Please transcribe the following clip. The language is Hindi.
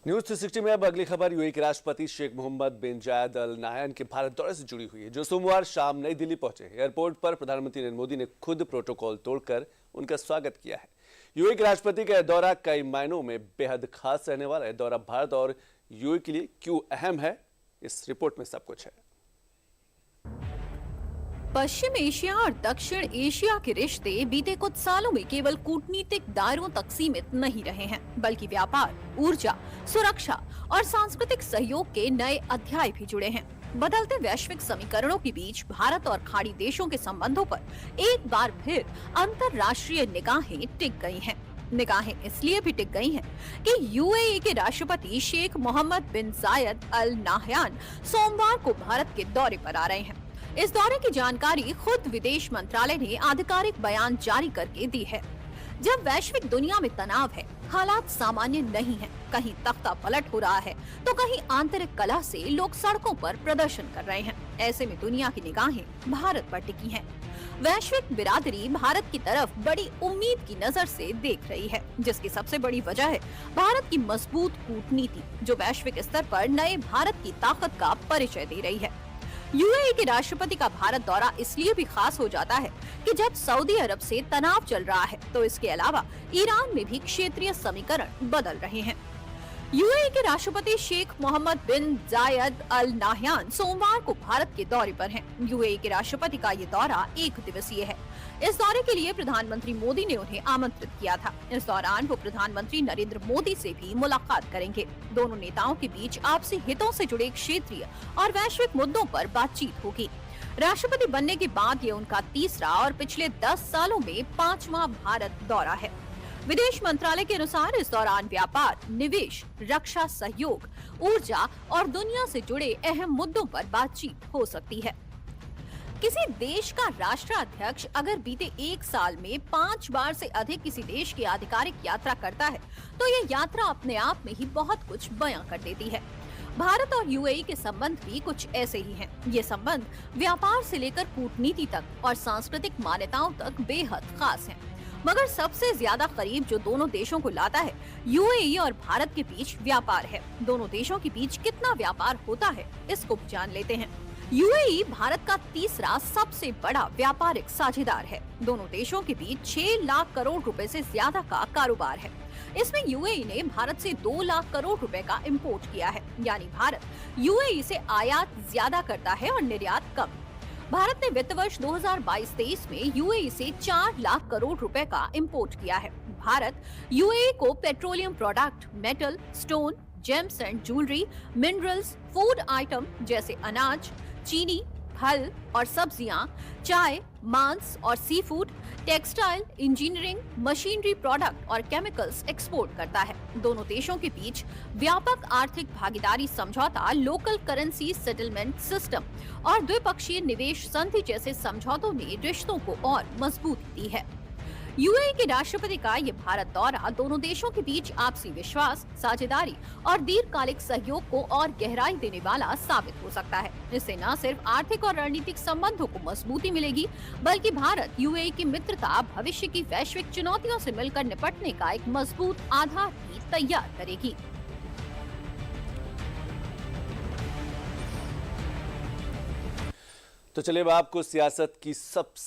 न्यूज 360 में अब अगली खबर यूएई के राष्ट्रपति शेख मोहम्मद बिन जायद अल नाहयान के भारत दौरे से जुड़ी हुई है, जो सोमवार शाम नई दिल्ली पहुंचे। एयरपोर्ट पर प्रधानमंत्री नरेंद्र मोदी ने खुद प्रोटोकॉल तोड़कर उनका स्वागत किया है। यूएई के राष्ट्रपति का यह दौरा कई मायनों में बेहद खास रहने वाला है। दौरा भारत और यूएई के लिए क्यों अहम है, इस रिपोर्ट में सब कुछ है। पश्चिम एशिया और दक्षिण एशिया के रिश्ते बीते कुछ सालों में केवल कूटनीतिक दायरों तक सीमित नहीं रहे हैं, बल्कि व्यापार, ऊर्जा, सुरक्षा और सांस्कृतिक सहयोग के नए अध्याय भी जुड़े हैं। बदलते वैश्विक समीकरणों के बीच भारत और खाड़ी देशों के संबंधों पर एक बार फिर अंतर्राष्ट्रीय निगाहें टिक गई हैं। निगाहें इसलिए भी टिक गई हैं कि यूएई के राष्ट्रपति शेख मोहम्मद बिन जायद अल नाहयान सोमवार को भारत के दौरे पर आ रहे हैं। इस दौरे की जानकारी खुद विदेश मंत्रालय ने आधिकारिक बयान जारी करके दी है। जब वैश्विक दुनिया में तनाव है, हालात सामान्य नहीं है, कहीं तख्ता पलट हो रहा है तो कहीं आंतरिक कलह से लोग सड़कों पर प्रदर्शन कर रहे हैं। ऐसे में दुनिया की निगाहें भारत पर टिकी हैं। वैश्विक बिरादरी भारत की तरफ बड़ी उम्मीद की नजर से देख रही है, जिसकी सबसे बड़ी वजह है भारत की मजबूत कूटनीति, जो वैश्विक स्तर पर नए भारत की ताकत का परिचय दे रही है। यूएई के राष्ट्रपति का भारत दौरा इसलिए भी खास हो जाता है कि जब सऊदी अरब से तनाव चल रहा है, तो इसके अलावा ईरान में भी क्षेत्रीय समीकरण बदल रहे हैं। यूएई के राष्ट्रपति शेख मोहम्मद बिन जायद अल नाहयान सोमवार को भारत के दौरे पर हैं। यूएई के राष्ट्रपति का ये दौरा 1 दिवसीय है। इस दौरे के लिए प्रधानमंत्री मोदी ने उन्हें आमंत्रित किया था। इस दौरान वो प्रधानमंत्री नरेंद्र मोदी से भी मुलाकात करेंगे। दोनों नेताओं के बीच आपसी हितों से जुड़े क्षेत्रीय और वैश्विक मुद्दों पर बातचीत होगी। राष्ट्रपति बनने के बाद ये उनका तीसरा और पिछले 10 सालों में 5वां भारत दौरा है। विदेश मंत्रालय के अनुसार इस दौरान व्यापार, निवेश, रक्षा सहयोग, ऊर्जा और दुनिया से जुड़े अहम मुद्दों पर बातचीत हो सकती है। किसी देश का राष्ट्राध्यक्ष अगर बीते 1 साल में 5 बार से अधिक किसी देश की आधिकारिक यात्रा करता है, तो ये यात्रा अपने आप में ही बहुत कुछ बयां कर देती है। भारत और यूएई के संबंध भी कुछ ऐसे ही हैं। ये संबंध व्यापार से लेकर कूटनीति तक और सांस्कृतिक मान्यताओं तक बेहद खास हैं। मगर सबसे ज्यादा करीब जो दोनों देशों को लाता है, यूएई और भारत के बीच व्यापार है। दोनों देशों के बीच कितना व्यापार होता है, इसको भी जान लेते हैं। यूएई भारत का तीसरा सबसे बड़ा व्यापारिक साझेदार है। दोनों देशों के बीच 6 लाख करोड़ रुपए से ज्यादा का कारोबार है। इसमें यूएई ने भारत से 2 लाख करोड़ रुपए का इंपोर्ट किया है, यानी भारत यूएई से आयात ज्यादा करता है और निर्यात कम। भारत ने वित्त वर्ष 2022-23 में यूएई से 4 लाख करोड़ रुपए का इंपोर्ट किया है। भारत यूएई को petroleum product, metal, stone, gems and jewellery, minerals, food item जैसे अनाज, चीनी, फल और सब्जियां, चाय, मांस और sea food, textile, engineering, machinery product और केमिकल्स एक्सपोर्ट करता है। दोनों देशों के बीच व्यापक आर्थिक भागीदारी समझौता, लोकल करेंसी सेटलमेंट सिस्टम और द्विपक्षीय निवेश संधि जैसे समझौतों ने रिश्तों को और मजबूती दी है। यूएई के राष्ट्रपति का ये भारत दौरा दोनों देशों के बीच आपसी विश्वास, साझेदारी और दीर्घकालिक सहयोग को और गहराई देने वाला साबित हो सकता है। इससे न सिर्फ आर्थिक और रणनीतिक संबंधों को मजबूती मिलेगी, बल्कि भारत यूएई की मित्रता भविष्य की वैश्विक चुनौतियों से मिलकर निपटने का एक मजबूत आधार भी तैयार करेगी। तो चलिए अब आपको सियासत की सबसे